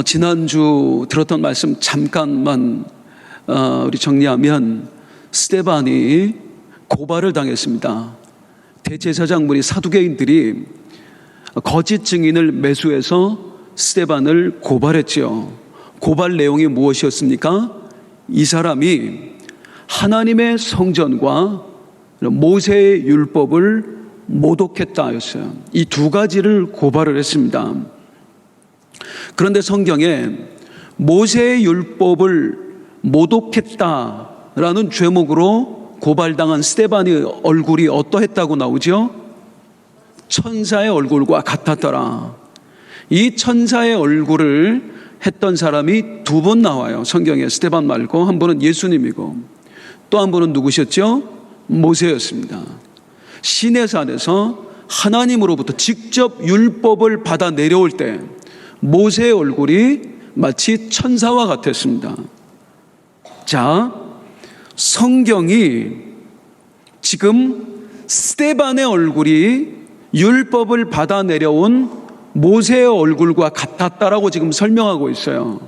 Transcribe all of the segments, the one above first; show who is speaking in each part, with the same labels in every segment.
Speaker 1: 지난주 들었던 말씀 잠깐만 우리 정리하면 스데반이 고발을 당했습니다. 대제사장 무리 사두개인들이 거짓 증인을 매수해서 스데반을 고발했지요. 고발 내용이 무엇이었습니까? 이 사람이 하나님의 성전과 모세의 율법을 모독했다 였어요. 이 두 가지를 고발을 했습니다. 그런데 성경에 모세의 율법을 모독했다라는 죄목으로 고발당한 스데반의 얼굴이 어떠했다고 나오죠? 천사의 얼굴과 같았더라. 이 천사의 얼굴을 했던 사람이 두 분 나와요. 성경에 스데반 말고 한 분은 예수님이고 또 한 분은 누구셨죠? 모세였습니다. 시내산에서 하나님으로부터 직접 율법을 받아 내려올 때 모세의 얼굴이 마치 천사와 같았습니다. 자, 성경이 지금 스데반의 얼굴이 율법을 받아 내려온 모세의 얼굴과 같았다라고 지금 설명하고 있어요.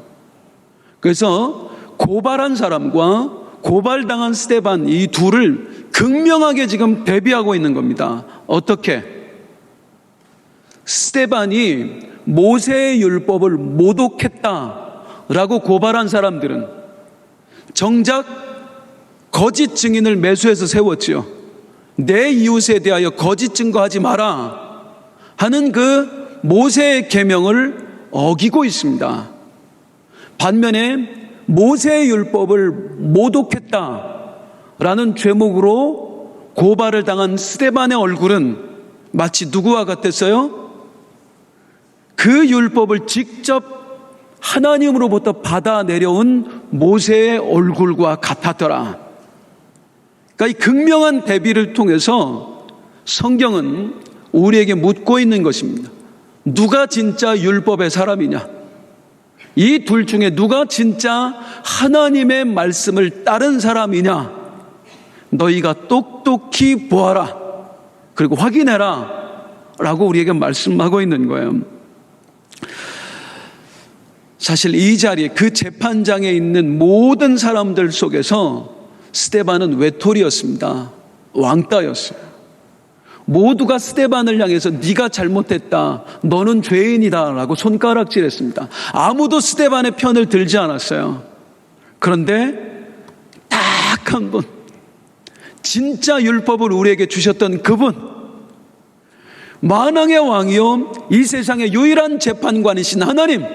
Speaker 1: 그래서 고발한 사람과 고발당한 스데반 이 둘을 극명하게 지금 대비하고 있는 겁니다. 어떻게? 스데반이 모세의 율법을 모독했다라고 고발한 사람들은 정작 거짓 증인을 매수해서 세웠지요. 내 이웃에 대하여 거짓 증거하지 마라 하는 그 모세의 계명을 어기고 있습니다. 반면에 모세의 율법을 모독했다라는 죄목으로 고발을 당한 스데반의 얼굴은 마치 누구와 같았어요? 그 율법을 직접 하나님으로부터 받아 내려온 모세의 얼굴과 같았더라. 그러니까 이 극명한 대비를 통해서 성경은 우리에게 묻고 있는 것입니다. 누가 진짜 율법의 사람이냐? 이 둘 중에 누가 진짜 하나님의 말씀을 따른 사람이냐? 너희가 똑똑히 보아라. 그리고 확인해라. 라고 우리에게 말씀하고 있는 거예요. 사실 이 자리에 그 재판장에 있는 모든 사람들 속에서 스데반은 외톨이였습니다. 왕따였어요. 모두가 스데반을 향해서 네가 잘못했다, 너는 죄인이다 라고 손가락질했습니다. 아무도 스데반의 편을 들지 않았어요. 그런데 딱 한 분, 진짜 율법을 우리에게 주셨던 그분, 만왕의 왕이요 이 세상의 유일한 재판관이신 하나님,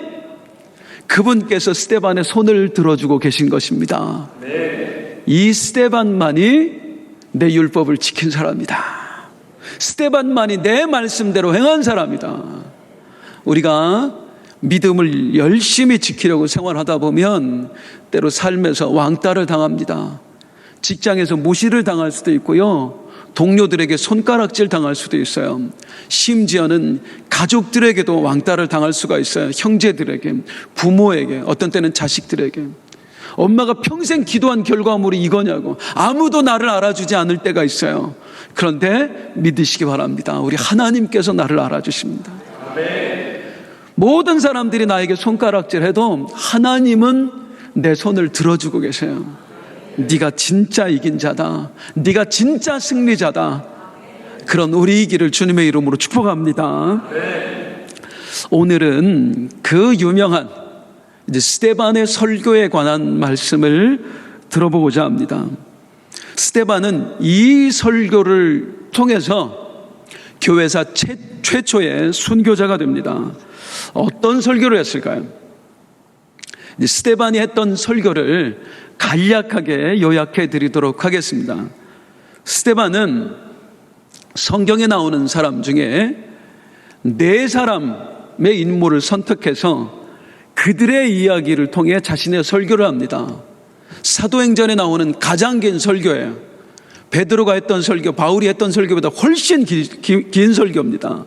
Speaker 1: 그분께서 스데반의 손을 들어주고 계신 것입니다. 네. 이 스데반만이 내 율법을 지킨 사람이다. 스데반만이 내 말씀대로 행한 사람이다. 우리가 믿음을 열심히 지키려고 생활하다 보면 때로 삶에서 왕따를 당합니다. 직장에서 무시를 당할 수도 있고요, 동료들에게 손가락질 당할 수도 있어요. 심지어는 가족들에게도 왕따를 당할 수가 있어요. 형제들에게, 부모에게, 어떤 때는 자식들에게. 엄마가 평생 기도한 결과물이 이거냐고, 아무도 나를 알아주지 않을 때가 있어요. 그런데 믿으시기 바랍니다. 우리 하나님께서 나를 알아주십니다. 모든 사람들이 나에게 손가락질해도 하나님은 내 손을 들어주고 계세요. 네가 진짜 이긴 자다, 네가 진짜 승리자다. 그런 우리이기를 주님의 이름으로 축복합니다. 오늘은 그 유명한 스데반의 설교에 관한 말씀을 들어보고자 합니다. 스데반은 이 설교를 통해서 교회사 최초의 순교자가 됩니다. 어떤 설교를 했을까요? 스데반이 했던 설교를 간략하게 요약해 드리도록 하겠습니다. 스데반은 성경에 나오는 사람 중에 4사람의 인물을 선택해서 그들의 이야기를 통해 자신의 설교를 합니다. 사도행전에 나오는 가장 긴 설교예요. 베드로가 했던 설교, 바울이 했던 설교보다 훨씬 긴 설교입니다.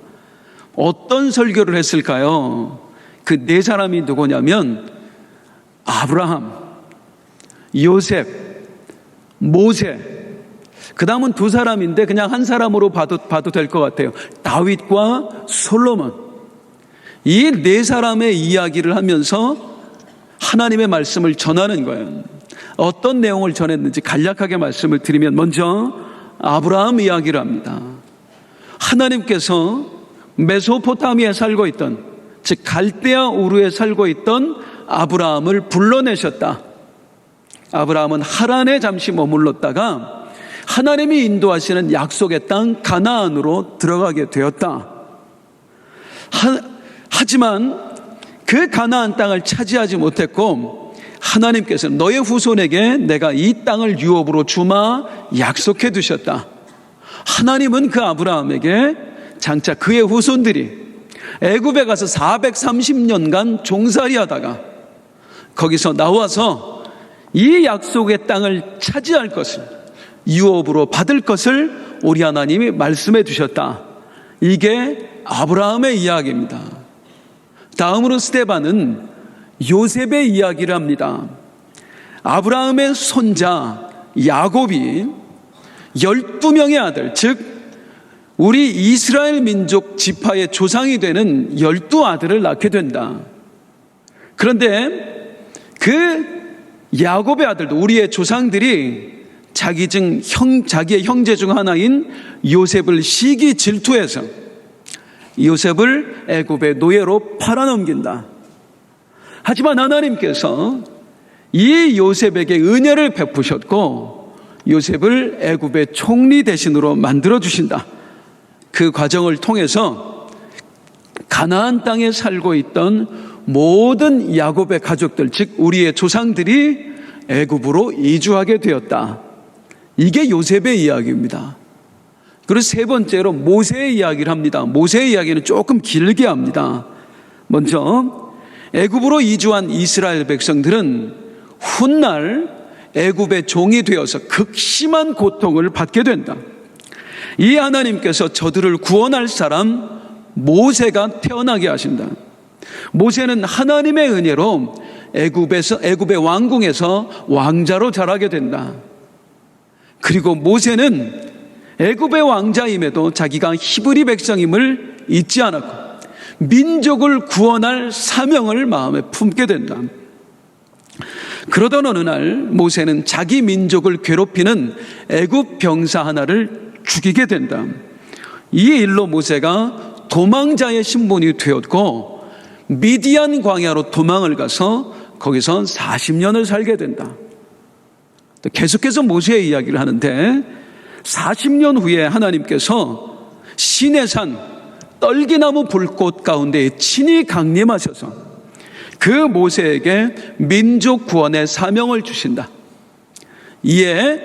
Speaker 1: 어떤 설교를 했을까요? 그 4사람이 누구냐면 아브라함, 요셉, 모세, 그 다음은 2사람인데 그냥 한 사람으로 봐도 될 것 같아요. 다윗과 솔로몬. 이 네 사람의 이야기를 하면서 하나님의 말씀을 전하는 거예요. 어떤 내용을 전했는지 간략하게 말씀을 드리면, 먼저 아브라함 이야기를 합니다. 하나님께서 메소포타미아에 살고 있던, 즉 갈대아 우르에 살고 있던 아브라함을 불러내셨다. 아브라함은 하란에 잠시 머물렀다가 하나님이 인도하시는 약속의 땅 가나안으로 들어가게 되었다. 하지만 그 가나안 땅을 차지하지 못했고, 하나님께서는 너의 후손에게 내가 이 땅을 유업으로 주마 약속해 두셨다. 하나님은 그 아브라함에게 장차 그의 후손들이 애굽에 가서 430년간 종살이 하다가 거기서 나와서 이 약속의 땅을 차지할 것을, 유업으로 받을 것을 우리 하나님이 말씀해 주셨다. 이게 아브라함의 이야기입니다. 다음으로 스데반은 요셉의 이야기를 합니다. 아브라함의 손자 야곱이 12명의 아들, 즉 우리 이스라엘 민족 지파의 조상이 되는 12아들을 낳게 된다. 그런데 그 야곱의 아들도, 우리의 조상들이 자기의 형제 중 하나인 요셉을 시기 질투해서 요셉을 애굽의 노예로 팔아넘긴다. 하지만 하나님께서 이 요셉에게 은혜를 베푸셨고 요셉을 애굽의 총리 대신으로 만들어 주신다. 그 과정을 통해서 가나안 땅에 살고 있던 모든 야곱의 가족들, 즉 우리의 조상들이 애굽으로 이주하게 되었다. 이게 요셉의 이야기입니다. 그리고 세 번째로 모세의 이야기를 합니다. 모세의 이야기는 조금 길게 합니다. 먼저 애굽으로 이주한 이스라엘 백성들은 훗날 애굽의 종이 되어서 극심한 고통을 받게 된다. 이 하나님께서 저들을 구원할 사람 모세가 태어나게 하신다. 모세는 하나님의 은혜로 애굽의 왕궁에서 왕자로 자라게 된다. 그리고 모세는 애굽의 왕자임에도 자기가 히브리 백성임을 잊지 않았고 민족을 구원할 사명을 마음에 품게 된다. 그러던 어느 날 모세는 자기 민족을 괴롭히는 애굽 병사 하나를 죽이게 된다. 이 일로 모세가 도망자의 신분이 되었고 미디안 광야로 도망을 가서 거기서 40년을 살게 된다. 계속해서 모세의 이야기를 하는데 40년 후에 하나님께서 시내산 떨기나무 불꽃 가운데 친히 강림하셔서 그 모세에게 민족 구원의 사명을 주신다. 이에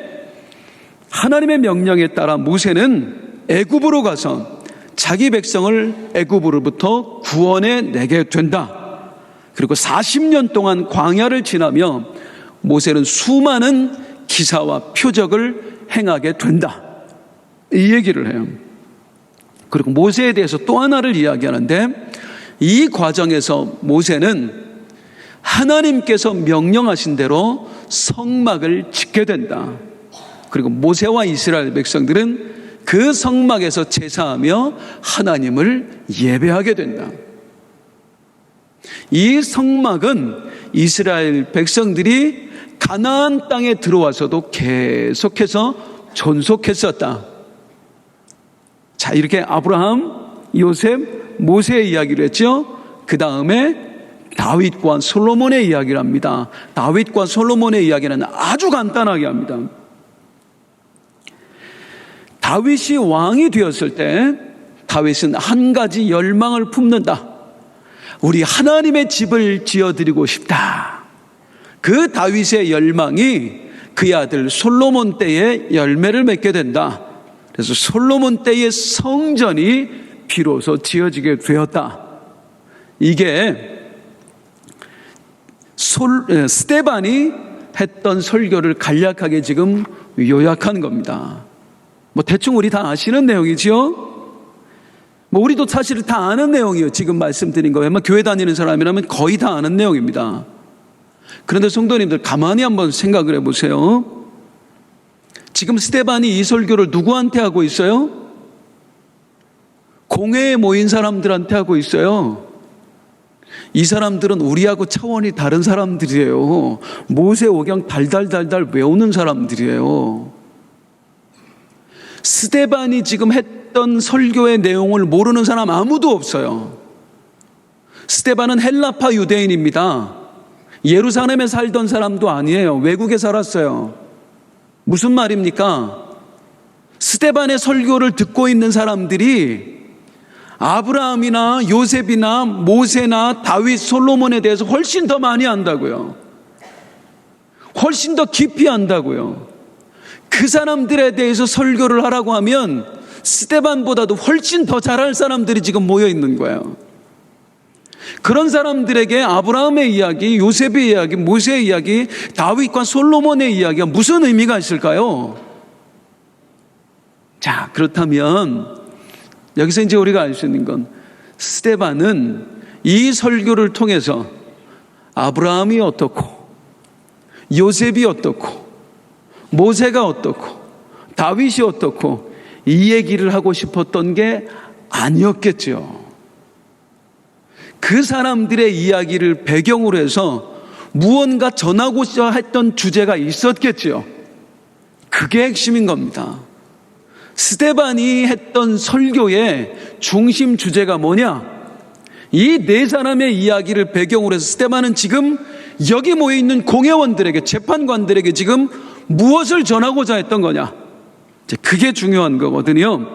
Speaker 1: 하나님의 명령에 따라 모세는 애굽으로 가서 자기 백성을 애굽으로부터 구원해 내게 된다. 그리고 40년 동안 광야를 지나며 모세는 수많은 기사와 표적을 행하게 된다. 이 얘기를 해요. 그리고 모세에 대해서 또 하나를 이야기하는데 이 과정에서 모세는 하나님께서 명령하신 대로 성막을 짓게 된다. 그리고 모세와 이스라엘 백성들은 그 성막에서 제사하며 하나님을 예배하게 된다. 이 성막은 이스라엘 백성들이 가나안 땅에 들어와서도 계속해서 존속했었다. 자, 이렇게 아브라함, 요셉, 모세의 이야기를 했죠. 그 다음에 다윗과 솔로몬의 이야기를 합니다. 다윗과 솔로몬의 이야기는 아주 간단하게 합니다. 다윗이 왕이 되었을 때 다윗은 한 가지 열망을 품는다. 우리 하나님의 집을 지어드리고 싶다. 그 다윗의 열망이 그의 아들 솔로몬 때에 열매를 맺게 된다. 그래서 솔로몬 때의 성전이 비로소 지어지게 되었다. 이게 스데반이 했던 설교를 간략하게 지금 요약한 겁니다. 뭐 대충 우리 다 아시는 내용이지요. 뭐 우리도 사실 다 아는 내용이에요. 지금 말씀드린 거. 웬만 교회 다니는 사람이라면 거의 다 아는 내용입니다. 그런데 성도님들 가만히 한번 생각을 해보세요. 지금 스데반이 이 설교를 누구한테 하고 있어요? 공회에 모인 사람들한테 하고 있어요. 이 사람들은 우리하고 차원이 다른 사람들이에요. 모세오경 달달달달 외우는 사람들이에요. 스데반이 지금 했던 설교의 내용을 모르는 사람 아무도 없어요. 스데반은 헬라파 유대인입니다. 예루살렘에 살던 사람도 아니에요. 외국에 살았어요. 무슨 말입니까? 스데반의 설교를 듣고 있는 사람들이 아브라함이나 요셉이나 모세나 다윗, 솔로몬에 대해서 훨씬 더 많이 안다고요. 훨씬 더 깊이 안다고요. 그 사람들에 대해서 설교를 하라고 하면 스데반보다도 훨씬 더 잘할 사람들이 지금 모여 있는 거예요. 그런 사람들에게 아브라함의 이야기, 요셉의 이야기, 모세의 이야기, 다윗과 솔로몬의 이야기가 무슨 의미가 있을까요? 자, 그렇다면 여기서 이제 우리가 알 수 있는 건 스데반은 이 설교를 통해서 아브라함이 어떻고 요셉이 어떻고 모세가 어떻고 다윗이 어떻고 이 얘기를 하고 싶었던 게 아니었겠죠. 그 사람들의 이야기를 배경으로 해서 무언가 전하고자 했던 주제가 있었겠지요. 그게 핵심인 겁니다. 스데반이 했던 설교의 중심 주제가 뭐냐? 이 네 사람의 이야기를 배경으로 해서 스데반은 지금 여기 모여있는 공회원들에게, 재판관들에게 지금 무엇을 전하고자 했던 거냐? 그게 중요한 거거든요.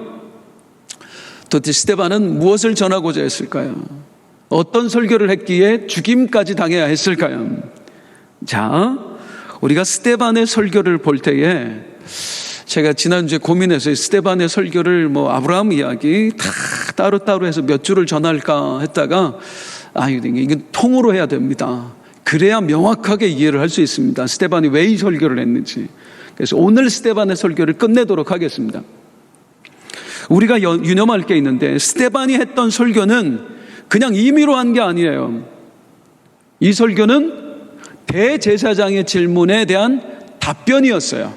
Speaker 1: 도대체 스데반은 무엇을 전하고자 했을까요? 어떤 설교를 했기에 죽임까지 당해야 했을까요? 자, 우리가 스데반의 설교를 볼 때에 제가 지난주에 고민해서 스데반의 설교를 아브라함 이야기 다 따로따로 해서 몇 줄을 전할까 했다가 이건 통으로 해야 됩니다. 그래야 명확하게 이해를 할 수 있습니다. 스데반이 왜 이 설교를 했는지. 그래서 오늘 스데반의 설교를 끝내도록 하겠습니다. 우리가 유념할 게 있는데 스데반이 했던 설교는 그냥 임의로 한 게 아니에요. 이 설교는 대제사장의 질문에 대한 답변이었어요.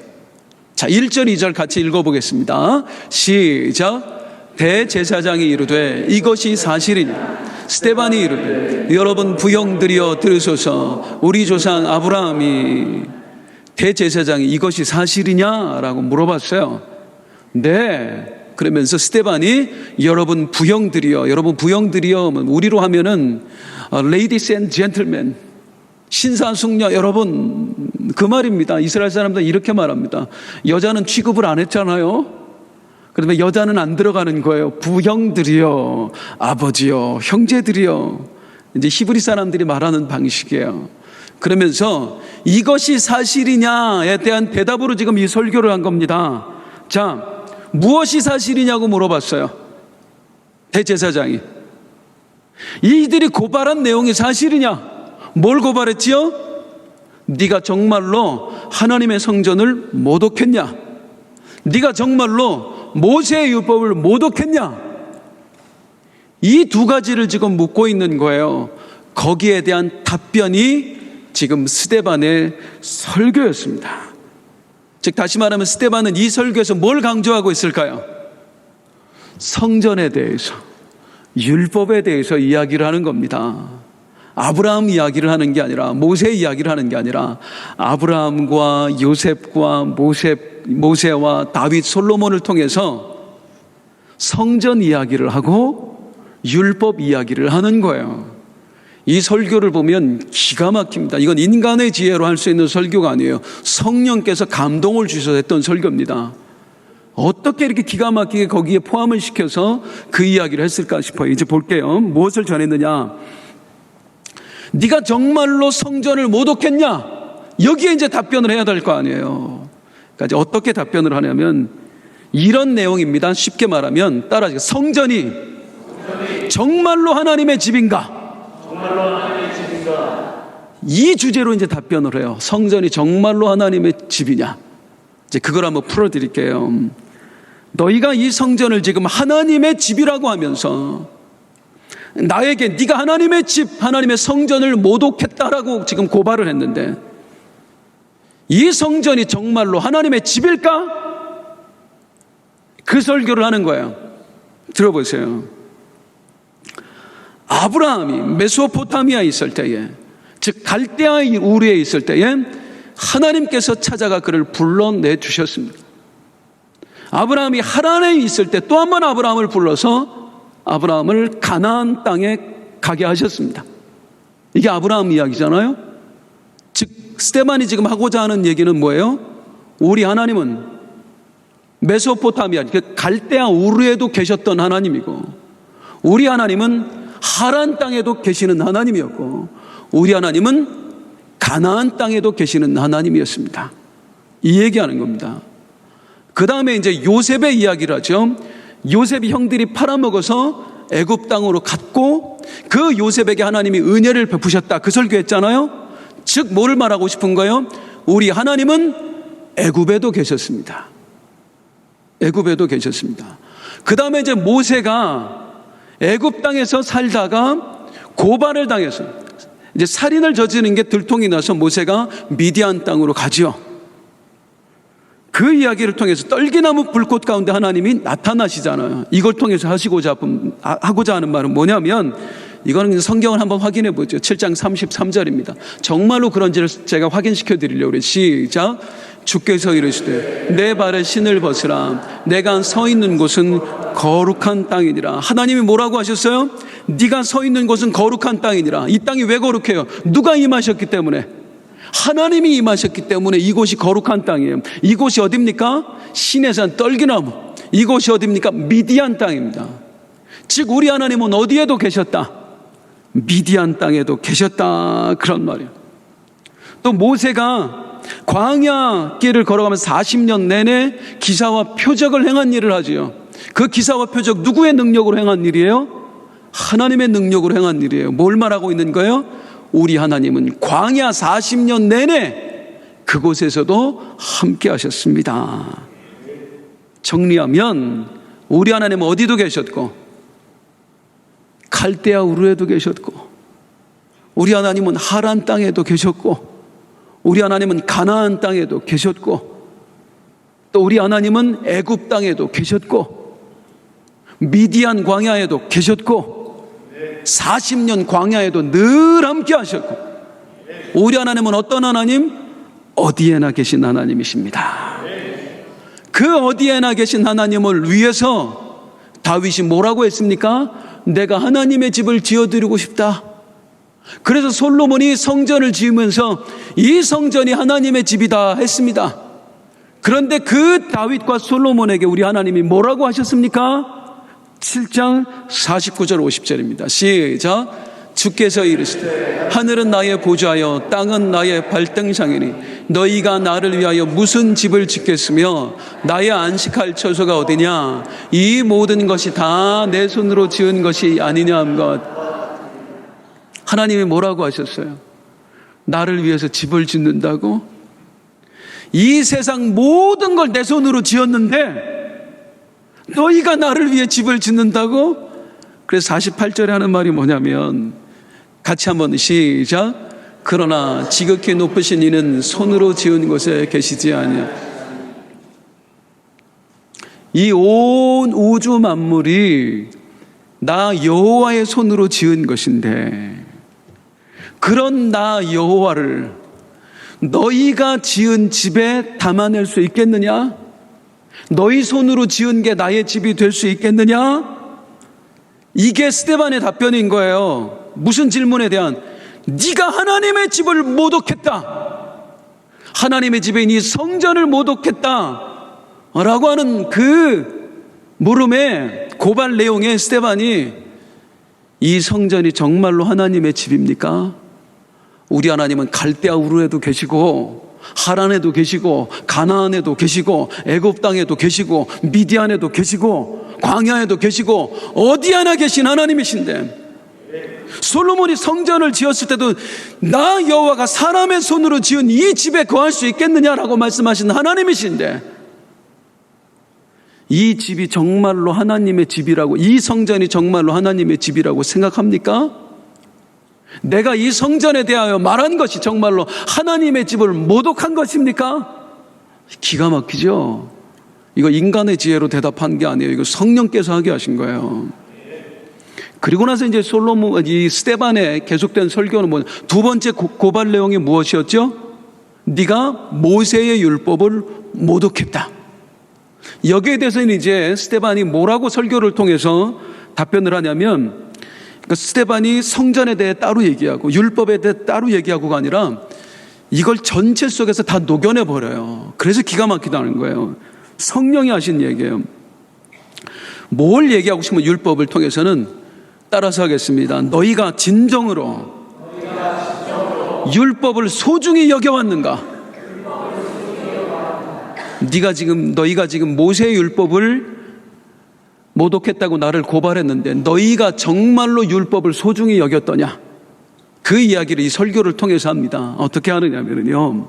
Speaker 1: 자, 1절, 2절 같이 읽어보겠습니다. 시작. 대제사장이 이르되 이것이 사실이냐? 스데반이 이르되 여러분 부형들이여 들으소서. 우리 조상 아브라함이 대제사장이 이것이 사실이냐라고 물어봤어요. 네. 그러면서 스데반이 여러분 부형들이여, 우리로 하면은 ladies and gentlemen, 신사숙녀 여러분, 그 말입니다. 이스라엘 사람들은 이렇게 말합니다. 여자는 취급을 안 했잖아요. 그러면 여자는 안 들어가는 거예요. 부형들이여, 아버지여, 형제들이여. 이제 히브리 사람들이 말하는 방식이에요. 그러면서 이것이 사실이냐에 대한 대답으로 지금 이 설교를 한 겁니다. 자, 무엇이 사실이냐고 물어봤어요. 대제사장이. 이들이 고발한 내용이 사실이냐? 뭘 고발했지요? 네가 정말로 하나님의 성전을 모독했냐? 네가 정말로 모세의 율법을 모독했냐? 이 두 가지를 지금 묻고 있는 거예요. 거기에 대한 답변이 지금 스데반의 설교였습니다. 즉 다시 말하면 스데반은 이 설교에서 뭘 강조하고 있을까요? 성전에 대해서, 율법에 대해서 이야기를 하는 겁니다. 아브라함 이야기를 하는 게 아니라, 모세 이야기를 하는 게 아니라 아브라함과 요셉과 모세와 다윗, 솔로몬을 통해서 성전 이야기를 하고 율법 이야기를 하는 거예요. 이 설교를 보면 기가 막힙니다. 이건 인간의 지혜로 할 수 있는 설교가 아니에요. 성령께서 감동을 주셔서 했던 설교입니다. 어떻게 이렇게 기가 막히게 거기에 포함을 시켜서 그 이야기를 했을까 싶어요. 이제 볼게요. 무엇을 전했느냐? 네가 정말로 성전을 모독했냐? 여기에 이제 답변을 해야 될 거 아니에요. 그러니까 이제 어떻게 답변을 하냐면 이런 내용입니다. 쉽게 말하면 따라하세요. 성전이 정말로 하나님의 집인가? 이 주제로 이제 답변을 해요. 성전이 정말로 하나님의 집이냐? 이제 그걸 한번 풀어드릴게요. 너희가 이 성전을 지금 하나님의 집이라고 하면서 나에게 네가 하나님의 집, 하나님의 성전을 모독했다라고 지금 고발을 했는데 이 성전이 정말로 하나님의 집일까? 그 설교를 하는 거예요. 들어보세요. 아브라함이 메소포타미아에 있을 때에, 즉 갈대아 우르에 있을 때에 하나님께서 찾아가 그를 불러내 주셨습니다. 아브라함이 하란에 있을 때 또 한 번 아브라함을 불러서 아브라함을 가나안 땅에 가게 하셨습니다. 이게 아브라함 이야기잖아요. 즉 스데반이 지금 하고자 하는 얘기는 뭐예요? 우리 하나님은 메소포타미아, 갈대아 우르에도 계셨던 하나님이고, 우리 하나님은 하란 땅에도 계시는 하나님이었고, 우리 하나님은 가나안 땅에도 계시는 하나님이었습니다. 이 얘기하는 겁니다. 그 다음에 이제 요셉의 이야기를 하죠. 요셉이 형들이 팔아먹어서 애굽 땅으로 갔고, 그 요셉에게 하나님이 은혜를 베푸셨다, 그 설교했잖아요. 즉 뭐를 말하고 싶은 거예요? 우리 하나님은 애굽에도 계셨습니다. 애굽에도 계셨습니다. 그 다음에 이제 모세가 애굽 땅에서 살다가 고발을 당해서 이제 살인을 저지르는 게 들통이 나서 모세가 미디안 땅으로 가지요. 그 이야기를 통해서 떨기나무 불꽃 가운데 하나님이 나타나시잖아요. 이걸 통해서 하고자 하는 말은 뭐냐면, 이거는 성경을 한번 확인해 보죠. 7장 33절입니다. 정말로 그런지를 제가 확인시켜 드리려고 그래요. 시작. 주께서 이르시되 내 발에 신을 벗으라. 내가 서 있는 곳은 거룩한 땅이니라. 하나님이 뭐라고 하셨어요? 네가 서 있는 곳은 거룩한 땅이니라. 이 땅이 왜 거룩해요? 누가 임하셨기 때문에? 하나님이 임하셨기 때문에 이곳이 거룩한 땅이에요. 이곳이 어디입니까? 시내산 떨기나무. 이곳이 어디입니까? 미디안 땅입니다. 즉 우리 하나님은 어디에도 계셨다? 미디안 땅에도 계셨다, 그런 말이에요. 또 모세가 광야 길을 걸어가면서 40년 내내 기사와 표적을 행한 일을 하지요. 그 기사와 표적 누구의 능력으로 행한 일이에요? 하나님의 능력으로 행한 일이에요. 뭘 말하고 있는 거예요? 우리 하나님은 광야 40년 내내 그곳에서도 함께 하셨습니다. 정리하면 우리 하나님은 어디도 계셨고, 갈대아 우르에도 계셨고, 우리 하나님은 하란 땅에도 계셨고, 우리 하나님은 가나안 땅에도 계셨고, 또 우리 하나님은 애굽 땅에도 계셨고, 미디안 광야에도 계셨고, 40년 광야에도 늘 함께 하셨고, 우리 하나님은 어떤 하나님? 어디에나 계신 하나님이십니다. 그 어디에나 계신 하나님을 위해서 다윗이 뭐라고 했습니까? 내가 하나님의 집을 지어드리고 싶다. 그래서 솔로몬이 성전을 지으면서 이 성전이 하나님의 집이다 했습니다. 그런데 그 다윗과 솔로몬에게 우리 하나님이 뭐라고 하셨습니까? 7장 49절 50절입니다. 시작. 주께서 이르시되 하늘은 나의 보좌여 땅은 나의 발등상이니 너희가 나를 위하여 무슨 집을 짓겠으며 나의 안식할 처소가 어디냐? 이 모든 것이 다 내 손으로 지은 것이 아니냐 한 것. 하나님이 뭐라고 하셨어요? 나를 위해서 집을 짓는다고? 이 세상 모든 걸 내 손으로 지었는데 너희가 나를 위해 집을 짓는다고? 그래서 48절에 하는 말이 뭐냐면, 같이 한번 시작. 그러나 지극히 높으신 이는 손으로 지은 곳에 계시지 아니하냐. 이 온 우주 만물이 나 여호와의 손으로 지은 것인데, 그런 나 여호와를 너희가 지은 집에 담아낼 수 있겠느냐? 너희 손으로 지은 게 나의 집이 될 수 있겠느냐? 이게 스데반의 답변인 거예요. 무슨 질문에 대한? 네가 하나님의 집을 모독했다, 하나님의 집에 이 성전을 모독했다 라고 하는 그 물음의 고발 내용에 스데반이, 이 성전이 정말로 하나님의 집입니까? 우리 하나님은 갈대아 우르에도 계시고, 하란에도 계시고, 가나안에도 계시고, 애굽 땅에도 계시고, 미디안에도 계시고, 광야에도 계시고, 어디 하나 계신 하나님이신데, 솔로몬이 성전을 지었을 때도 나 여호와가 사람의 손으로 지은 이 집에 거할 수 있겠느냐라고 말씀하신 하나님이신데, 이 집이 정말로 하나님의 집이라고, 이 성전이 정말로 하나님의 집이라고 생각합니까? 내가 이 성전에 대하여 말한 것이 정말로 하나님의 집을 모독한 것입니까? 기가 막히죠? 이거 인간의 지혜로 대답한 게 아니에요. 이거 성령께서 하게 하신 거예요. 그리고 나서 이제 이 스데반의 계속된 설교는 두 번째 고발 내용이 무엇이었죠? 네가 모세의 율법을 모독했다. 여기에 대해서는 이제 스데반이 뭐라고 설교를 통해서 답변을 하냐면, 그러니까 스데반이 성전에 대해 따로 얘기하고 율법에 대해 따로 얘기하고가 아니라 이걸 전체 속에서 다 녹여내 버려요. 그래서 기가 막히다는 거예요. 성령이 하신 얘기예요. 뭘 얘기하고 싶으면 율법을 통해서는 따라서 하겠습니다. 너희가 진정으로 율법을 소중히 여겨왔는가? 너희가 지금 모세의 율법을 모독했다고 나를 고발했는데 너희가 정말로 율법을 소중히 여겼더냐? 그 이야기를 이 설교를 통해서 합니다. 어떻게 하느냐면요,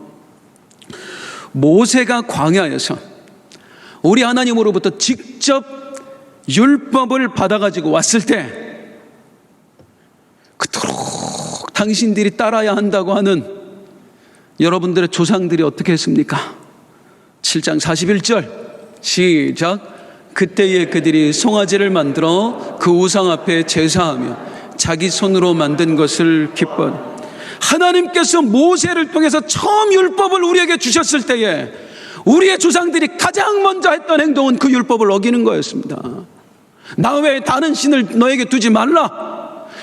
Speaker 1: 모세가 광야에서 우리 하나님으로부터 직접 율법을 받아가지고 왔을 때 그토록 당신들이 따라야 한다고 하는 여러분들의 조상들이 어떻게 했습니까? 7장 41절 시작. 그때에 그들이 송아지를 만들어 그 우상 앞에 제사하며 자기 손으로 만든 것을 기뻐. 하나님께서 모세를 통해서 처음 율법을 우리에게 주셨을 때에 우리의 조상들이 가장 먼저 했던 행동은 그 율법을 어기는 거였습니다. 나 외에 다른 신을 너에게 두지 말라.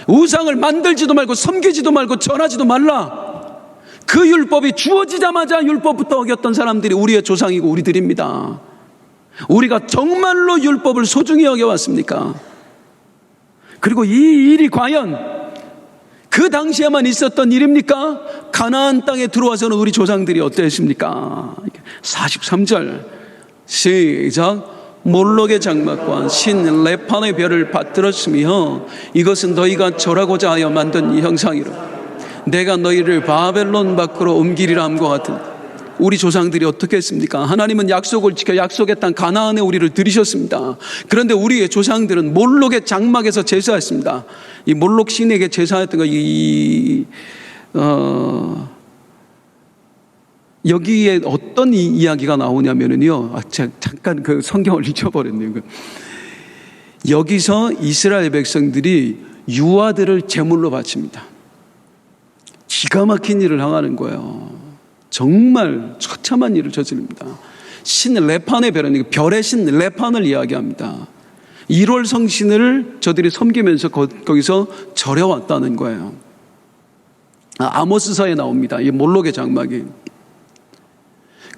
Speaker 1: 우상을 만들지도 말고 섬기지도 말고 전하지도 말라. 그 율법이 주어지자마자 율법부터 어겼던 사람들이 우리의 조상이고 우리들입니다. 우리가 정말로 율법을 소중히 여겨왔습니까? 그리고 이 일이 과연 그 당시에만 있었던 일입니까? 가나안 땅에 들어와서는 우리 조상들이 어땠습니까? 43절 시작. 몰록의 장막과 신 레판의 별을 받들었으며 이것은 너희가 절하고자 하여 만든 이 형상이라. 내가 너희를 바벨론 밖으로 옮기리라 함과 같은. 우리 조상들이 어떻게 했습니까? 하나님은 약속을 지켜 약속의 땅 가나안에 우리를 들이셨습니다. 그런데 우리의 조상들은 몰록의 장막에서 제사했습니다. 이 몰록 신에게 제사했던 거 여기에 어떤 이야기가 나오냐면요. 잠깐 그 성경을 잊어버렸네요. 여기서 이스라엘 백성들이 유아들을 제물로 바칩니다. 기가 막힌 일을 행하는 거예요. 정말 처참한 일을 저지릅니다. 신 레판의 별은 별의 신 레판을 이야기합니다. 1월 성신을 저들이 섬기면서 거기서 절해왔다는 거예요. 아모스서에 나옵니다. 이 몰록의 장막이.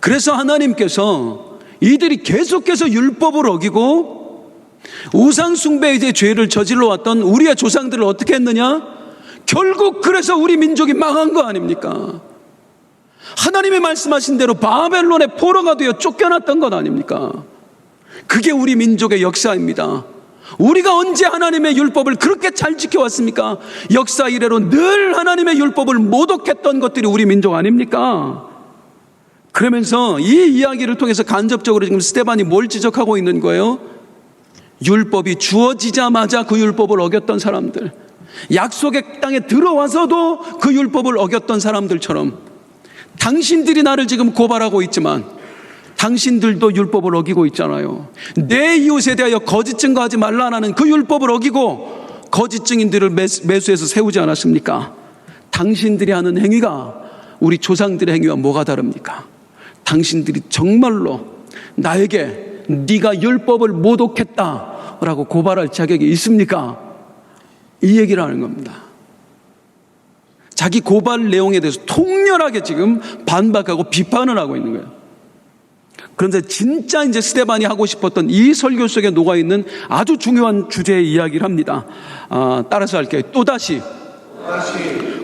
Speaker 1: 그래서 하나님께서 이들이 계속해서 율법을 어기고 우상숭배의 이제 죄를 저질러 왔던 우리의 조상들을 어떻게 했느냐? 결국 그래서 우리 민족이 망한 거 아닙니까? 하나님이 말씀하신 대로 바벨론의 포로가 되어 쫓겨났던 것 아닙니까? 그게 우리 민족의 역사입니다. 우리가 언제 하나님의 율법을 그렇게 잘 지켜왔습니까? 역사 이래로 늘 하나님의 율법을 모독했던 것들이 우리 민족 아닙니까? 그러면서 이 이야기를 통해서 간접적으로 지금 스데반이 뭘 지적하고 있는 거예요? 율법이 주어지자마자 그 율법을 어겼던 사람들, 약속의 땅에 들어와서도 그 율법을 어겼던 사람들처럼 당신들이 나를 지금 고발하고 있지만 당신들도 율법을 어기고 있잖아요. 내 이웃에 대하여 거짓 증거하지 말라는 그 율법을 어기고 거짓 증인들을 매수해서 세우지 않았습니까? 당신들이 하는 행위가 우리 조상들의 행위와 뭐가 다릅니까? 당신들이 정말로 나에게 네가 율법을 모독했다라고 고발할 자격이 있습니까? 이 얘기를 하는 겁니다. 자기 고발 내용에 대해서 통렬하게 지금 반박하고 비판을 하고 있는 거예요. 그런데 진짜 이제 스데반이 하고 싶었던 이 설교 속에 녹아있는 아주 중요한 주제의 이야기를 합니다. 따라서 할게요. 또다시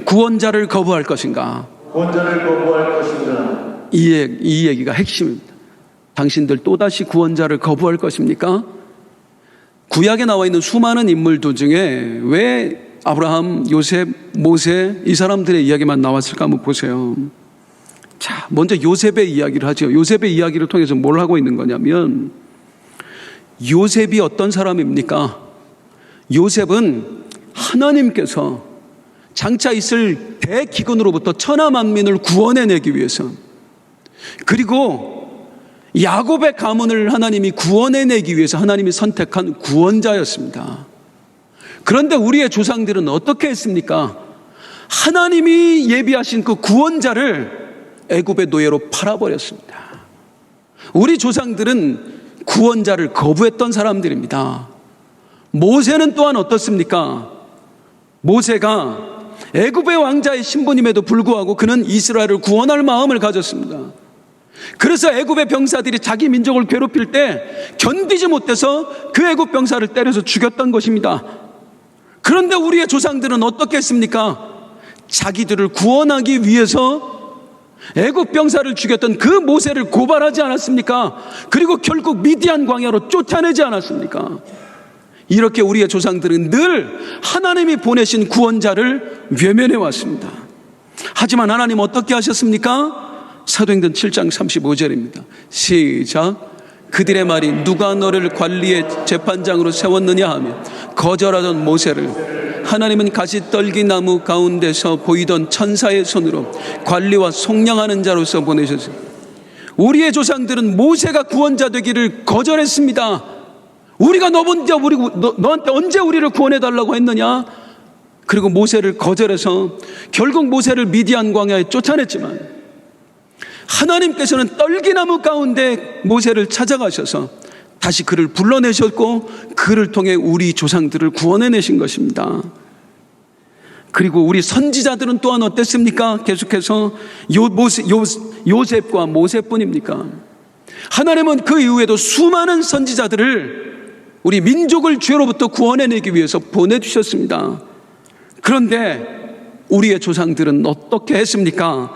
Speaker 1: 구원자를 거부할 것인가?
Speaker 2: 구원자를 거부할 것인가?
Speaker 1: 이 얘기가 핵심입니다. 당신들 또다시 구원자를 거부할 것입니까? 구약에 나와 있는 수많은 인물들 중에 왜 아브라함, 요셉, 모세 이 사람들의 이야기만 나왔을까 한번 보세요. 자, 먼저 요셉의 이야기를 하죠. 요셉의 이야기를 통해서 뭘 하고 있는 거냐면 요셉이 어떤 사람입니까? 요셉은 하나님께서 장차 있을 대기근으로부터 천하 만민을 구원해내기 위해서, 그리고 야곱의 가문을 하나님이 구원해내기 위해서 하나님이 선택한 구원자였습니다. 그런데 우리의 조상들은 어떻게 했습니까? 하나님이 예비하신 그 구원자를 애굽의 노예로 팔아버렸습니다. 우리 조상들은 구원자를 거부했던 사람들입니다. 모세는 또한 어떻습니까? 모세가 애굽의 왕자의 신분임에도 불구하고 그는 이스라엘을 구원할 마음을 가졌습니다. 그래서 애굽의 병사들이 자기 민족을 괴롭힐 때 견디지 못해서 그 애굽 병사를 때려서 죽였던 것입니다. 그런데 우리의 조상들은 어떻게 했습니까? 자기들을 구원하기 위해서 애굽 병사를 죽였던 그 모세를 고발하지 않았습니까? 그리고 결국 미디안 광야로 쫓아내지 않았습니까? 이렇게 우리의 조상들은 늘 하나님이 보내신 구원자를 외면해 왔습니다. 하지만 하나님 어떻게 하셨습니까? 사도행전 7장 35절입니다. 시작. 그들의 말이 누가 너를 관리의 재판장으로 세웠느냐 하며 거절하던 모세를 하나님은 가시떨기나무 가운데서 보이던 천사의 손으로 관리와 속량하는 자로서 보내셨습니다. 우리의 조상들은 모세가 구원자 되기를 거절했습니다. 우리가 너한테 언제 우리를 구원해달라고 했느냐? 그리고 모세를 거절해서 결국 모세를 미디안 광야에 쫓아냈지만 하나님께서는 떨기나무 가운데 모세를 찾아가셔서 다시 그를 불러내셨고 그를 통해 우리 조상들을 구원해내신 것입니다. 그리고 우리 선지자들은 또한 어땠습니까? 계속해서 요셉과 모세뿐입니까? 하나님은 그 이후에도 수많은 선지자들을 우리 민족을 죄로부터 구원해내기 위해서 보내주셨습니다. 그런데 우리의 조상들은 어떻게 했습니까?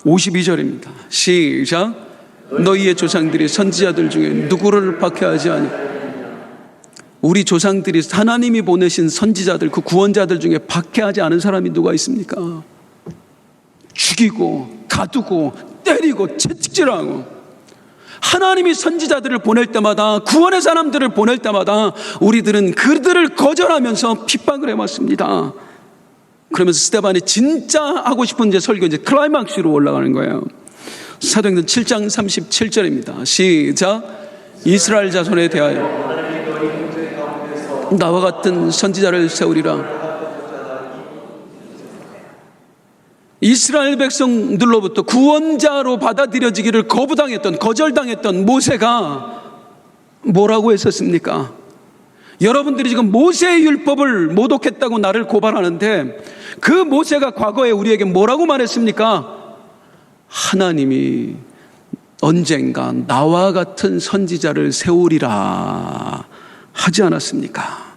Speaker 1: 52절입니다. 시작. 너희의 조상들이 선지자들 중에 누구를 박해하지 아니. 우리 조상들이 하나님이 보내신 선지자들, 그 구원자들 중에 박해하지 않은 사람이 누가 있습니까? 죽이고 가두고 때리고 채찍질하고. 하나님이 선지자들을 보낼 때마다, 구원의 사람들을 보낼 때마다 우리들은 그들을 거절하면서 핍박을 해왔습니다. 그러면서 스데반이 진짜 하고 싶은 설교 이제 클라이막스로 올라가는 거예요. 사도행전 7장 37절입니다. 시작. 이스라엘 자손에 대하여 나와 같은 선지자를 세우리라. 이스라엘 백성들로부터 구원자로 받아들여지기를 거절당했던 모세가 뭐라고 했었습니까? 여러분들이 지금 모세의 율법을 모독했다고 나를 고발하는데 그 모세가 과거에 우리에게 뭐라고 말했습니까? 하나님이 언젠가 나와 같은 선지자를 세우리라 하지 않았습니까?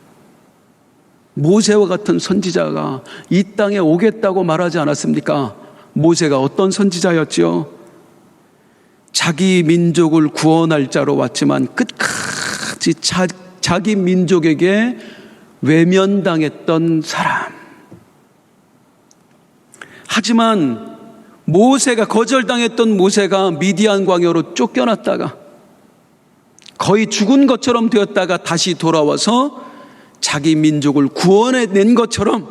Speaker 1: 모세와 같은 선지자가 이 땅에 오겠다고 말하지 않았습니까? 모세가 어떤 선지자였죠? 자기 민족을 구원할 자로 왔지만 끝까지 자기 민족에게 외면당했던 사람. 하지만 모세가 거절당했던 모세가 미디안 광야로 쫓겨났다가 거의 죽은 것처럼 되었다가 다시 돌아와서 자기 민족을 구원해낸 것처럼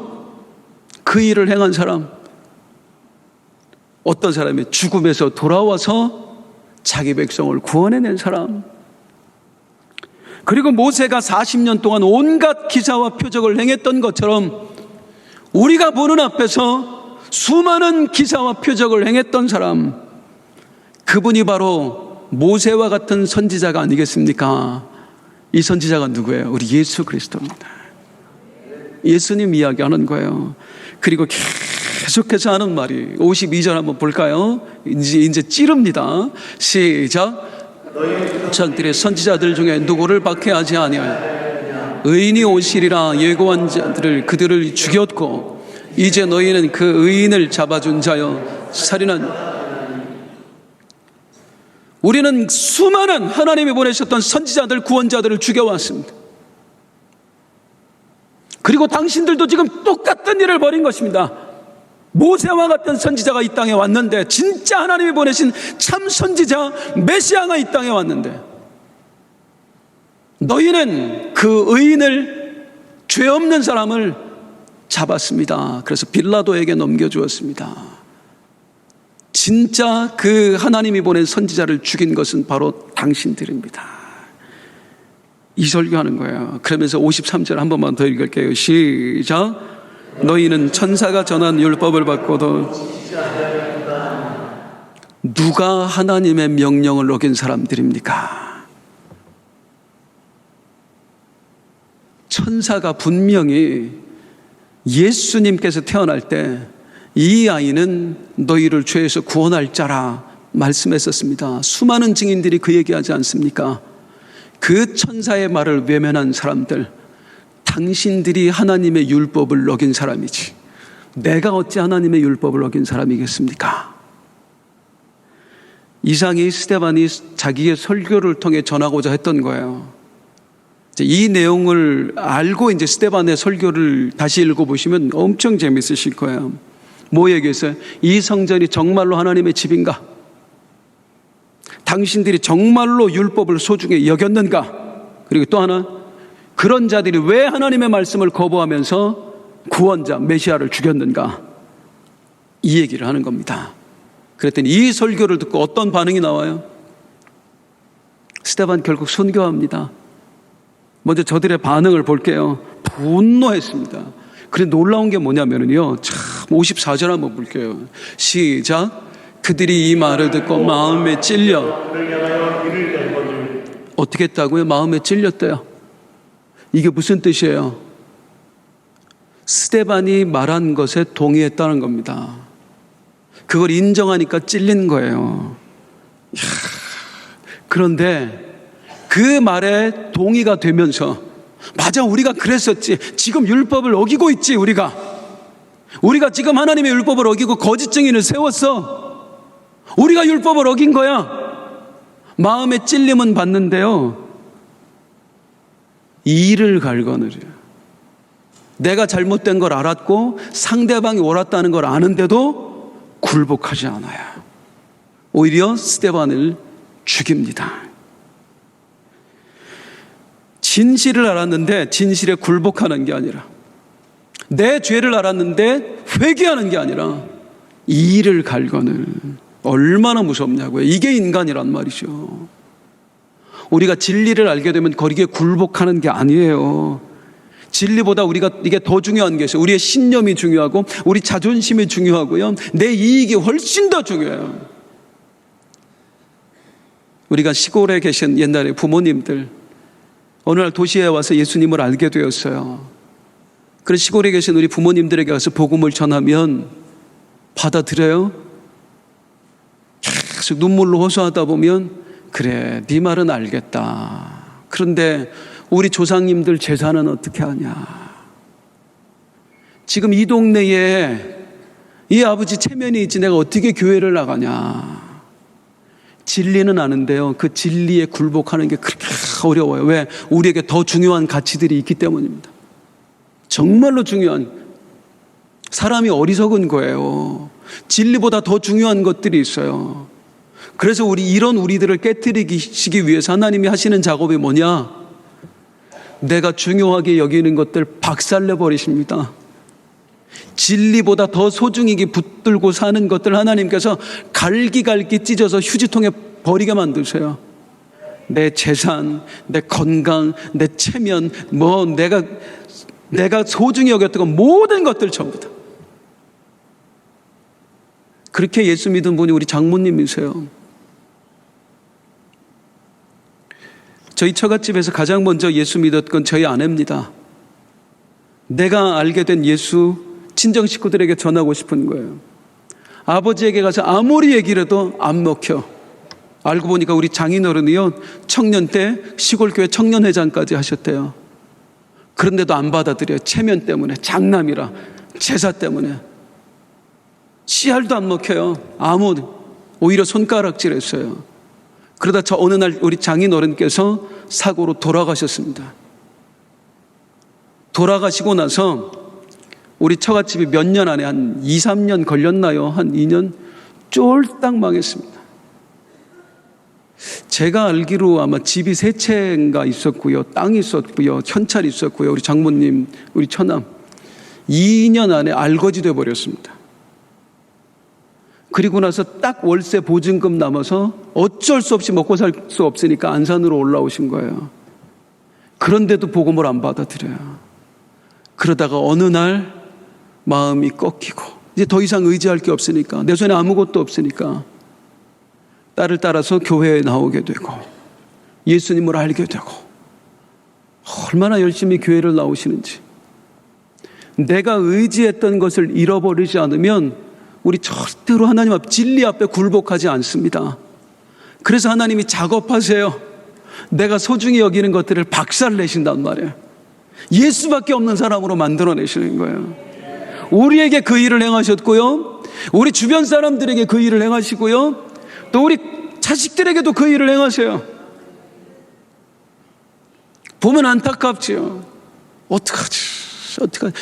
Speaker 1: 그 일을 행한 사람. 어떤 사람이 죽음에서 돌아와서 자기 백성을 구원해낸 사람. 그리고 모세가 40년 동안 온갖 기사와 표적을 행했던 것처럼 우리가 보는 앞에서 수많은 기사와 표적을 행했던 사람, 그분이 바로 모세와 같은 선지자가 아니겠습니까? 이 선지자가 누구예요? 우리 예수 그리스도입니다. 예수님 이야기하는 거예요. 그리고 계속해서 하는 말이 52절 한번 볼까요? 이제 찌릅니다. 시작. 자들의 선지자들 중에 누구를 박해하지 아니하여 의인이 오시리라 예고한 자들을 그들을 죽였고 이제 너희는 그 의인을 잡아준 자여 살인한. 우리는 수많은 하나님이 보내셨던 선지자들, 구원자들을 죽여왔습니다. 그리고 당신들도 지금 똑같은 일을 벌인 것입니다. 모세와 같은 선지자가 이 땅에 왔는데, 진짜 하나님이 보내신 참 선지자 메시아가 이 땅에 왔는데, 너희는 그 의인을, 죄 없는 사람을 잡았습니다. 그래서 빌라도에게 넘겨주었습니다. 진짜 그 하나님이 보낸 선지자를 죽인 것은 바로 당신들입니다. 이 설교하는 거예요. 그러면서 53절 한 번만 더 읽을게요. 시작. 너희는 천사가 전한 율법을 받고도 누가 하나님의 명령을 어긴 사람들입니까? 천사가 분명히 예수님께서 태어날 때 이 아이는 너희를 죄에서 구원할 자라 말씀했었습니다. 수많은 증인들이 그 얘기하지 않습니까? 그 천사의 말을 외면한 사람들, 당신들이 하나님의 율법을 어긴 사람이지 내가 어찌 하나님의 율법을 어긴 사람이겠습니까? 이상이 스데반이 자기의 설교를 통해 전하고자 했던 거예요. 이 내용을 알고 이제 스데반의 설교를 다시 읽어보시면 엄청 재밌으실 거예요. 뭐 얘기했어요? 이 성전이 정말로 하나님의 집인가? 당신들이 정말로 율법을 소중히 여겼는가? 그리고 또 하나, 그런 자들이 왜 하나님의 말씀을 거부하면서 구원자 메시아를 죽였는가? 이 얘기를 하는 겁니다. 그랬더니 이 설교를 듣고 어떤 반응이 나와요? 스데반 결국 순교합니다. 먼저 저들의 반응을 볼게요. 분노했습니다. 그런데 놀라운 게 뭐냐면요, 참 54절 한번 볼게요. 시작. 그들이 이 말을 듣고 마음에 찔려. 어떻게 했다고요? 마음에 찔렸대요. 이게 무슨 뜻이에요? 스데반이 말한 것에 동의했다는 겁니다. 그걸 인정하니까 찔린 거예요. 그런데 그 말에 동의가 되면서, 맞아, 우리가 그랬었지. 지금 율법을 어기고 있지. 우리가 지금 하나님의 율법을 어기고 거짓 증인을 세웠어. 우리가 율법을 어긴 거야. 마음에 찔림은 받는데요, 이를 갈거느려요. 내가 잘못된 걸 알았고 상대방이 옳았다는 걸 아는데도 굴복하지 않아요. 오히려 스데반을 죽입니다. 진실을 알았는데 진실에 굴복하는 게 아니라, 내 죄를 알았는데 회개하는 게 아니라 이를 갈거늘. 얼마나 무섭냐고요. 이게 인간이란 말이죠. 우리가 진리를 알게 되면 거기에 굴복하는 게 아니에요. 진리보다 우리가 이게 더 중요한 게 있어요. 우리의 신념이 중요하고 우리 자존심이 중요하고요, 내 이익이 훨씬 더 중요해요. 우리가 시골에 계신 옛날에 부모님들 어느 날 도시에 와서 예수님을 알게 되었어요. 그래서 시골에 계신 우리 부모님들에게 가서 복음을 전하면 받아들여요? 계속 눈물로 호소하다 보면, 그래, 네 말은 알겠다. 그런데 우리 조상님들 제사는 어떻게 하냐? 지금 이 동네에 이 아버지 체면이 있지 내가 어떻게 교회를 나가냐? 진리는 아는데요, 그 진리에 굴복하는 게 그렇게 어려워요. 왜? 우리에게 더 중요한 가치들이 있기 때문입니다. 정말로 중요한, 사람이 어리석은 거예요. 진리보다 더 중요한 것들이 있어요. 그래서 이런 우리들을 깨트리기 위해서 하나님이 하시는 작업이 뭐냐? 내가 중요하게 여기는 것들 박살내 버리십니다. 진리보다 더 소중하게 붙들고 사는 것들 하나님께서 갈기갈기 찢어서 휴지통에 버리게 만드세요. 내 재산, 내 건강, 내 체면, 내가 소중히 여겼던 모든 것들 전부 다. 그렇게 예수 믿은 분이 우리 장모님이세요. 저희 처갓집에서 가장 먼저 예수 믿었건 저희 아내입니다. 내가 알게 된 예수 친정 식구들에게 전하고 싶은 거예요. 아버지에게 가서 아무리 얘기를 해도 안 먹혀. 알고 보니까 우리 장인어른이요, 청년 때 시골교회 청년회장까지 하셨대요. 그런데도 안 받아들여요. 체면 때문에, 장남이라, 제사 때문에. 씨알도 안 먹혀요. 오히려 손가락질했어요. 그러다 어느 날 우리 장인어른께서 사고로 돌아가셨습니다. 돌아가시고 나서 우리 처갓집이 몇 년 안에 한 2, 3년 걸렸나요? 한 2년 쫄딱 망했습니다. 제가 알기로 아마 집이 3채인가 있었고요, 땅이 있었고요, 현찰이 있었고요, 우리 장모님, 우리 처남 2년 안에 알거지 돼 버렸습니다. 그리고 나서 딱 월세 보증금 남아서 어쩔 수 없이 먹고 살 수 없으니까 안산으로 올라오신 거예요. 그런데도 복음을 안 받아들여요. 그러다가 어느 날 마음이 꺾이고 이제 더 이상 의지할 게 없으니까, 내 손에 아무것도 없으니까 딸을 따라서 교회에 나오게 되고 예수님을 알게 되고, 얼마나 열심히 교회를 나오시는지. 내가 의지했던 것을 잃어버리지 않으면 우리 절대로 하나님 앞, 진리 앞에 굴복하지 않습니다. 그래서 하나님이 작업하세요. 내가 소중히 여기는 것들을 박살내신단 말이에요. 예수밖에 없는 사람으로 만들어내시는 거예요. 우리에게 그 일을 행하셨고요, 우리 주변 사람들에게 그 일을 행하시고요, 또 우리 자식들에게도 그 일을 행하세요. 보면 안타깝지요. 어떡하지?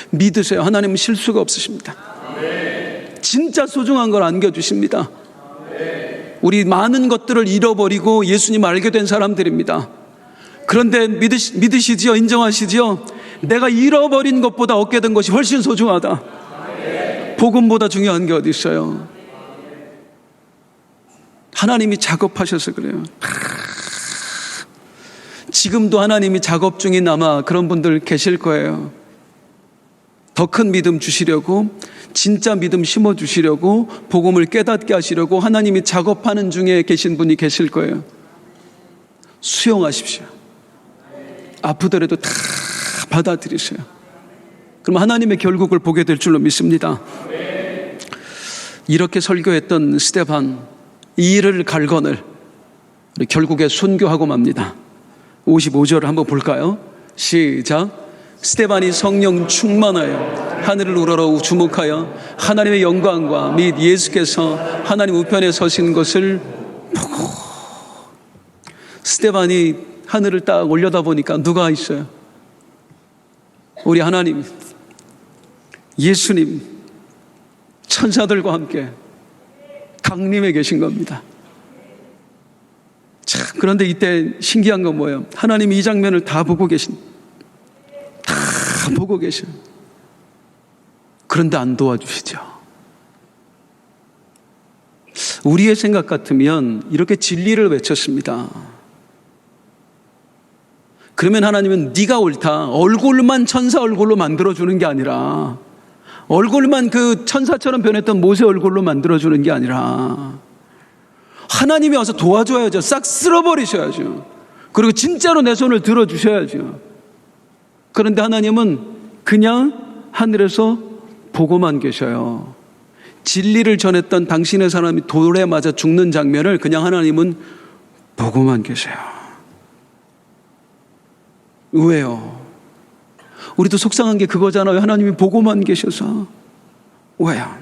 Speaker 1: 믿으세요. 하나님은 실수가 없으십니다. 진짜 소중한 걸 안겨주십니다. 우리 많은 것들을 잃어버리고 예수님 알게 된 사람들입니다. 그런데 믿으시지요? 인정하시지요? 내가 잃어버린 것보다 얻게 된 것이 훨씬 소중하다. 복음보다 중요한 게 어디 있어요? 하나님이 작업하셔서 그래요. 지금도 하나님이 작업 중인 아마 그런 분들 계실 거예요. 더 큰 믿음 주시려고, 진짜 믿음 심어주시려고, 복음을 깨닫게 하시려고 하나님이 작업하는 중에 계신 분이 계실 거예요. 수용하십시오. 아프더라도 다 받아들이세요. 그럼 하나님의 결국을 보게 될 줄로 믿습니다. 이렇게 설교했던 스데반, 이 일을 갈건을 결국에 순교하고 맙니다. 55절을 한번 볼까요? 시작. 스데반이 성령 충만하여 하늘을 우러러 주목하여 하나님의 영광과 및 예수께서 하나님 우편에 서신 것을 보고. 스데반이 하늘을 딱 올려다보니까 누가 있어요? 우리 하나님, 예수님, 천사들과 함께 강림해 계신 겁니다. 자, 그런데 이때 신기한 건 뭐예요? 하나님이 이 장면을 다 보고 계셔. 그런데 안 도와주시죠. 우리의 생각 같으면 이렇게 진리를 외쳤습니다. 그러면 하나님은 네가 옳다, 얼굴만 천사 얼굴로 만들어주는 게 아니라, 얼굴만 그 천사처럼 변했던 모세 얼굴로 만들어주는 게 아니라 하나님이 와서 도와줘야죠. 싹 쓸어버리셔야죠. 그리고 진짜로 내 손을 들어주셔야죠. 그런데 하나님은 그냥 하늘에서 보고만 계셔요. 진리를 전했던 당신의 사람이 돌에 맞아 죽는 장면을 그냥 하나님은 보고만 계세요. 왜요? 우리도 속상한 게 그거잖아요. 하나님이 보고만 계셔서. 왜요?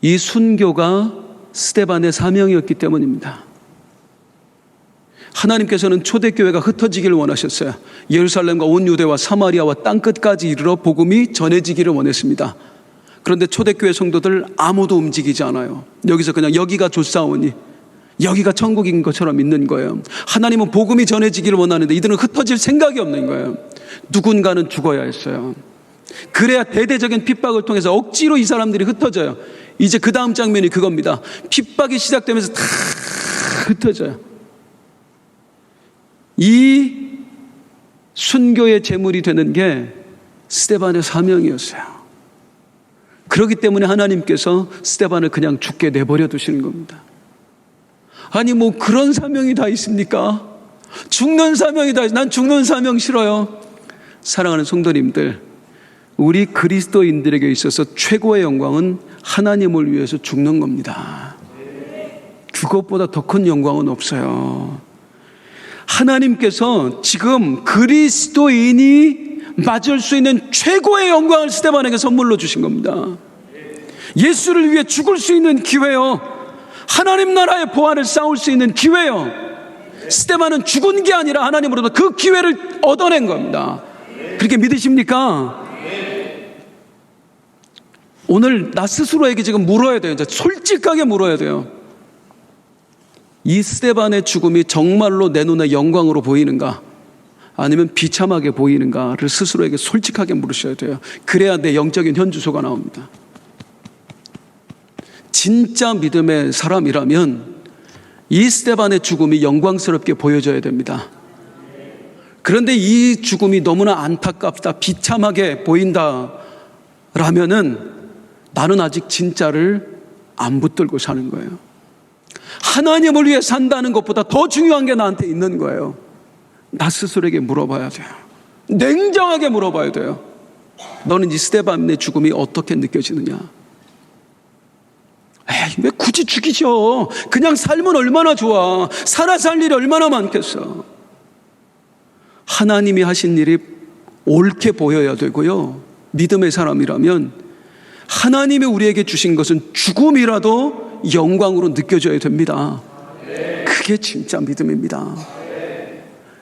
Speaker 1: 이 순교가 스데반의 사명이었기 때문입니다. 하나님께서는 초대교회가 흩어지기를 원하셨어요. 예루살렘과 온 유대와 사마리아와 땅끝까지 이르러 복음이 전해지기를 원했습니다. 그런데 초대교회 성도들 아무도 움직이지 않아요. 여기서 그냥 여기가 좋사오니, 여기가 천국인 것처럼 믿는 거예요. 하나님은 복음이 전해지기를 원하는데 이들은 흩어질 생각이 없는 거예요. 누군가는 죽어야 했어요. 그래야 대대적인 핍박을 통해서 억지로 이 사람들이 흩어져요. 이제 그 다음 장면이 그겁니다. 핍박이 시작되면서 다 흩어져요. 이 순교의 제물이 되는 게 스데반의 사명이었어요. 그렇기 때문에 하나님께서 스데반을 그냥 죽게 내버려 두시는 겁니다. 아니 뭐 그런 사명이 다 있습니까? 죽는 사명이 다 있어요. 난 죽는 사명 싫어요. 사랑하는 성도님들, 우리 그리스도인들에게 있어서 최고의 영광은 하나님을 위해서 죽는 겁니다. 그것보다 더 큰 영광은 없어요. 하나님께서 지금 그리스도인이 맞을 수 있는 최고의 영광을 스데반에게 선물로 주신 겁니다. 예수를 위해 죽을 수 있는 기회요. 하나님 나라의 보안을 쌓을 수 있는 기회요. 스데반은 죽은 게 아니라 하나님으로부터 그 기회를 얻어낸 겁니다. 그렇게 믿으십니까? 오늘 나 스스로에게 지금 물어야 돼요. 솔직하게 물어야 돼요. 이 스데반의 죽음이 정말로 내 눈에 영광으로 보이는가, 아니면 비참하게 보이는가를 스스로에게 솔직하게 물으셔야 돼요. 그래야 내 영적인 현주소가 나옵니다. 진짜 믿음의 사람이라면 이 스데반의 죽음이 영광스럽게 보여져야 됩니다. 그런데 이 죽음이 너무나 안타깝다, 비참하게 보인다 라면은 나는 아직 진짜를 안 붙들고 사는 거예요. 하나님을 위해 산다는 것보다 더 중요한 게 나한테 있는 거예요. 나 스스로에게 물어봐야 돼요. 냉정하게 물어봐야 돼요. 너는 이 스데반의 죽음이 어떻게 느껴지느냐? 에이, 왜 굳이 죽이죠? 그냥 살면 얼마나 좋아. 살아 살 일이 얼마나 많겠어. 하나님이 하신 일이 옳게 보여야 되고요. 믿음의 사람이라면 하나님이 우리에게 주신 것은 죽음이라도 영광으로 느껴져야 됩니다. 그게 진짜 믿음입니다.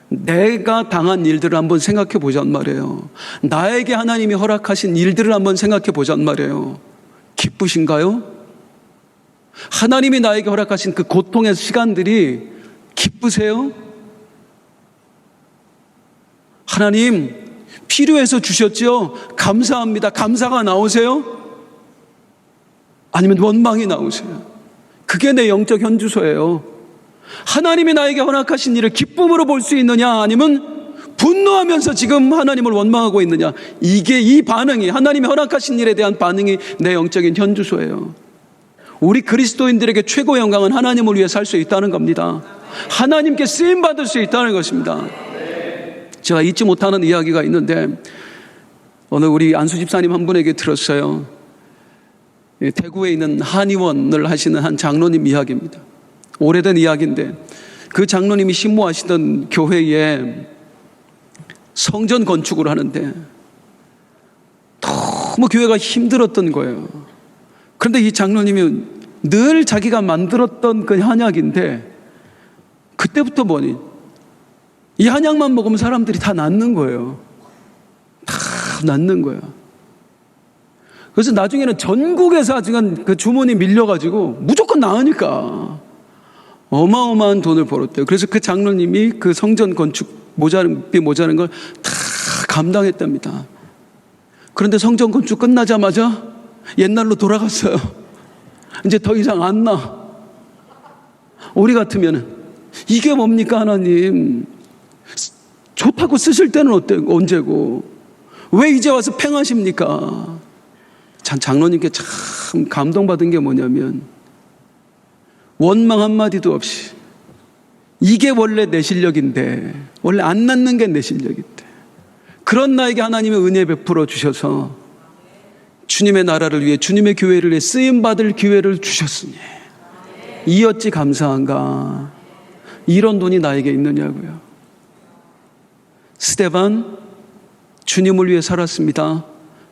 Speaker 1: 내가 당한 일들을 한번 생각해 보잔 말이에요. 나에게 하나님이 허락하신 일들을 한번 생각해 보잔 말이에요. 기쁘신가요? 하나님이 나에게 허락하신 그 고통의 시간들이 기쁘세요? 하나님 필요해서 주셨죠? 감사합니다. 감사가 나오세요? 아니면 원망이 나오세요? 그게 내 영적 현주소예요. 하나님이 나에게 허락하신 일을 기쁨으로 볼 수 있느냐, 아니면 분노하면서 지금 하나님을 원망하고 있느냐. 이게, 이 반응이, 하나님이 허락하신 일에 대한 반응이 내 영적인 현주소예요. 우리 그리스도인들에게 최고의 영광은 하나님을 위해 살 수 있다는 겁니다. 하나님께 쓰임받을 수 있다는 것입니다. 제가 잊지 못하는 이야기가 있는데, 오늘 우리 안수 집사님 한 분에게 들었어요. 대구에 있는 한의원을 하시는 한 장로님 이야기입니다. 오래된 이야기인데, 그 장로님이 신모하시던 교회에 성전 건축을 하는데 너무 교회가 힘들었던 거예요. 그런데 이 장로님이 늘 자기가 만들었던 그 한약인데, 그때부터 보니 이 한약만 먹으면 사람들이 다 낫는 거예요. 다 낫는 거예요. 그래서 나중에는 전국에서 하여간 그 주문이 밀려가지고 무조건 나으니까 어마어마한 돈을 벌었대요. 그래서 그 장로님이 그 성전 건축 모자는 걸 다 감당했답니다. 그런데 성전 건축 끝나자마자 옛날로 돌아갔어요. 이제 더 이상 안 나. 우리 같으면은 이게 뭡니까 하나님? 좋다고 쓰실 때는 언제고 왜 이제 와서 팽하십니까? 참 장로님께 참 감동받은 게 뭐냐면, 원망 한마디도 없이 이게 원래 내 실력인데, 원래 안 낫는 게 내 실력인데, 그런 나에게 하나님의 은혜 베풀어 주셔서 주님의 나라를 위해, 주님의 교회를 위해 쓰임받을 기회를 주셨으니 이 어찌 감사한가. 이런 돈이 나에게 있느냐고요. 스데반 주님을 위해 살았습니다.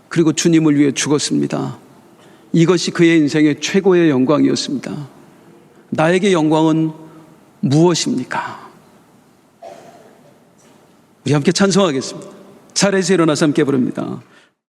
Speaker 1: 그리고 주님을 위해 죽었습니다. 이것이 그의 인생의 최고의 영광이었습니다. 나에게 영광은 무엇입니까? 우리 함께 찬송하겠습니다. 자리에서 일어나서 함께 부릅니다.